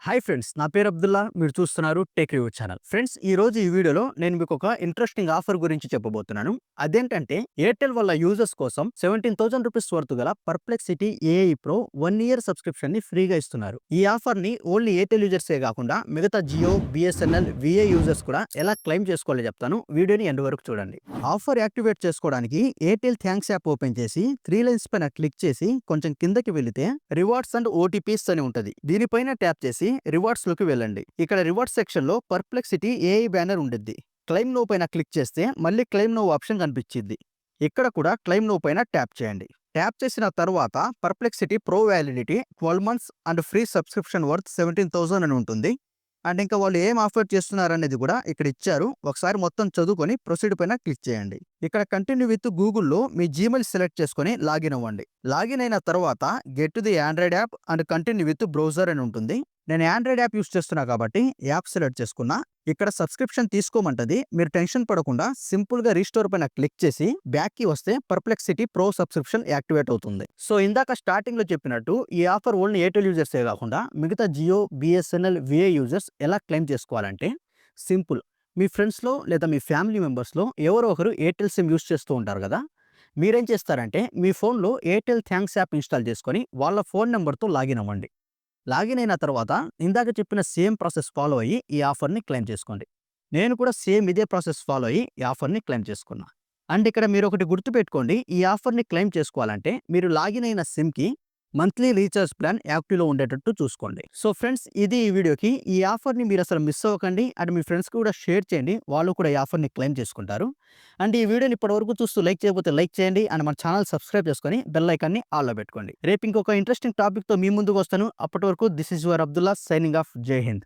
Hi friends, నా పేరు అబ్దుల్లా. మీరు చూస్తున్నారు టెక్ రివ్యూ ఛానల్. ఫ్రెండ్స్, ఈ రోజు ఈ వీడియోలో నేను మీకు ఒక ఇంట్రెస్టింగ్ ఆఫర్ గురించి చెప్పబోతున్నాను. అదేంటంటే ఎయిర్టెల్ వాళ్ళ యూజర్స్ కోసం 17,000 రూపీస్ వర్త్ గల Perplexity AI pro 1 year subscription ని ఫ్రీగా ఇస్తున్నారు. ఈ ఆఫర్ ని ఓన్లీ ఎయిర్టెల్ యూజర్సే కాకుండా మిగతా జియో, బిఎస్ఎన్ఎల్, విఐ యూజర్స్ కూడా ఎలా క్లెయిమ్ చేసుకోవాలో చెప్తాను. వీడియోని ఎండ్ వరకు చూడండి. ఆఫర్ యాక్టివేట్ చేసుకోవడానికి ఎయిర్టెల్ థ్యాంక్స్ యాప్ ఓపెన్ చేసి 3 లైన్స్ పైన క్లిక్ చేసి కొంచెం కిందకి వెళితే రివార్డ్స్ అండ్ ఓటీపీస్ అని ఉంటది. దీనిపైన ట్యాప్ చేసి రివార్డ్స్ లోకి వెళ్ళండి. ఇక్కడ రివార్డ్స్ సెక్షన్ లో పర్ప్లెక్సిటీ ఏఐ బ్యానర్ ఉండిద్ది. క్లెయిమ్ నో పైన క్లిక్ చేస్తే మళ్ళీ క్లెయిమ్ నో ఆప్షన్ కనిపించింది. ఇక్కడ కూడా క్లెయిమ్ నో పైన ట్యాప్ చేయండి. ట్యాప్ చేసిన తర్వాత Perplexity pro validity 12 months and free subscription worth 17,000 అని ఉంటుంది. అండ్ ఇంకా వాళ్ళు ఏం ఆఫర్ చేస్తున్నారు అనేది కూడా ఇక్కడ ఇచ్చారు. ఒకసారి మొత్తం చదువుకొని ప్రొసీడ్ పైన క్లిక్ చేయండి. ఇక్కడ కంటిన్యూ విత్ గూగుల్లో మీ జీమెయిల్ సెలెక్ట్ చేసుకొని లాగిన్ అవ్వండి. లాగిన్ అయిన తర్వాత get to the Android app and continue with browser అని ఉంటుంది. నేను ఆండ్రాయిడ్ యాప్ యూస్ చేస్తున్నా కాబట్టి యాప్ సెలెక్ట్ చేసుకున్నా. ఇక్కడ సబ్స్క్రిప్షన్ తీసుకోమంటది. మీరు టెన్షన్ పడకుండా సింపుల్ గా రీస్టోర్ పైన క్లిక్ చేసి బ్యాక్ కి వస్తే పర్ప్లెక్సిటీ ప్రో సబ్స్క్రిప్షన్ యాక్టివేట్ అవుతుంది. సో ఇందాక స్టార్టింగ్ లో చెప్పినట్టు ఈ ఆఫర్ ఓన్లీ ఎయిర్టెల్ యూజర్సే కాకుండా మిగతా జియో, బిఎస్ఎన్ఎల్, విఐ యూజర్స్ ఎలా క్లెయిమ్ చేసుకోవాలంటే సింపుల్. మీ ఫ్రెండ్స్లో లేదా మీ ఫ్యామిలీ మెంబర్స్లో ఎవరో ఒకరు ఎయిర్టెల్ సిమ్ యూస్ చేస్తూ ఉంటారు కదా. మీరేం చేస్తారంటే మీ ఫోన్లో ఎయిర్టెల్ థ్యాంక్స్ యాప్ ఇన్స్టాల్ చేసుకొని వాళ్ళ ఫోన్ నెంబర్తో లాగిన్ అవ్వండి. లాగిన్ అయిన తర్వాత ఇందాక చెప్పిన సేమ్ ప్రాసెస్ ఫాలో అయ్యి ఈ ఆఫర్ని క్లెయిమ్ చేసుకోండి. నేను కూడా సేమ్ ఇదే ప్రాసెస్ ఫాలో అయ్యి ఈ ఆఫర్ని క్లెయిమ్ చేసుకున్నా. అండ్ ఇక్కడ మీరు ఒకటి గుర్తుపెట్టుకోండి, ఈ ఆఫర్ని క్లెయిమ్ చేసుకోవాలంటే మీరు లాగిన్ అయిన సిమ్కి మంత్లీ రీఛార్జ్ ప్లాన్ యాక్టివ్లో ఉండేటట్టు చూసుకోండి. సో ఫ్రెండ్స్, ఇది ఈ వీడియోకి. ఈ ఆఫర్ని మీరు అసలు మిస్ అవ్వకండి. అండ్ మీ ఫ్రెండ్స్కి కూడా షేర్ చేయండి, వాళ్ళు కూడా ఈ ఆఫర్ని క్లెయిమ్ చేసుకుంటారు. అండ్ ఈ వీడియోని ఇప్పటివరకు చూస్తూ లైక్ చేయకపోతే లైక్ చేయండి. అండ్ మన ఛానల్ సబ్స్క్రైబ్ చేసుకొని బెల్ ఐకాన్ని ఆల్లో పెట్టుకోండి. రేపు ఇంకొక ఇంట్రెస్టింగ్ టాపిక్తో మీ ముందుకు వస్తాను. అప్పటి వరకు this is your Abdullah signing off. జై హింద్.